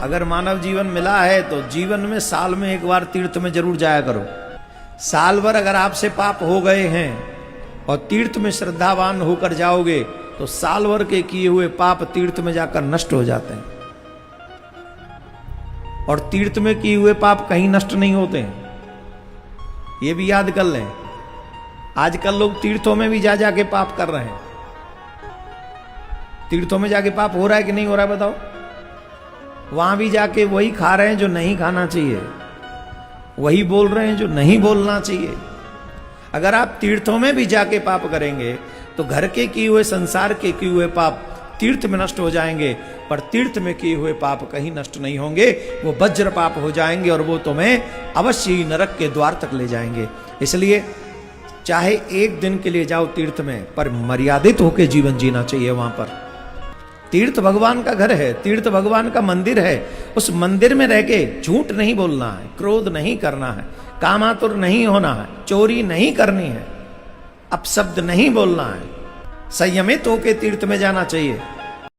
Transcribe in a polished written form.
अगर मानव जीवन मिला है तो जीवन में साल में एक बार तीर्थ में जरूर जाया करो। साल भर अगर आपसे पाप हो गए हैं और तीर्थ में श्रद्धावान होकर जाओगे तो साल भर के किए हुए पाप तीर्थ में जाकर नष्ट हो जाते हैं। और तीर्थ में किए हुए पाप कहीं नष्ट नहीं होते हैं, ये भी याद कर लें। आजकल लोग तीर्थों में भी जा जाके पाप कर रहे हैं। तीर्थों में जाके पाप हो रहा है कि नहीं हो रहा है बताओ? वहां भी जाके वही खा रहे हैं जो नहीं खाना चाहिए, वही बोल रहे हैं जो नहीं बोलना चाहिए। अगर आप तीर्थों में भी जाके पाप करेंगे तो घर के किए हुए, संसार के किए हुए पाप तीर्थ में नष्ट हो जाएंगे, पर तीर्थ में किए हुए पाप कहीं नष्ट नहीं होंगे, वो वज्र पाप हो जाएंगे और वो तुम्हें अवश्य ही नरक के द्वार तक ले जाएंगे। इसलिए चाहे एक दिन के लिए जाओ तीर्थ में, पर मर्यादित होकर जीवन जीना चाहिए वहां पर। तीर्थ भगवान का घर है, तीर्थ भगवान का मंदिर है। उस मंदिर में रह के झूठ नहीं बोलना है, क्रोध नहीं करना है, कामातुर नहीं होना है, चोरी नहीं करनी है, अपशब्द नहीं बोलना है, संयमित होके तीर्थ में जाना चाहिए।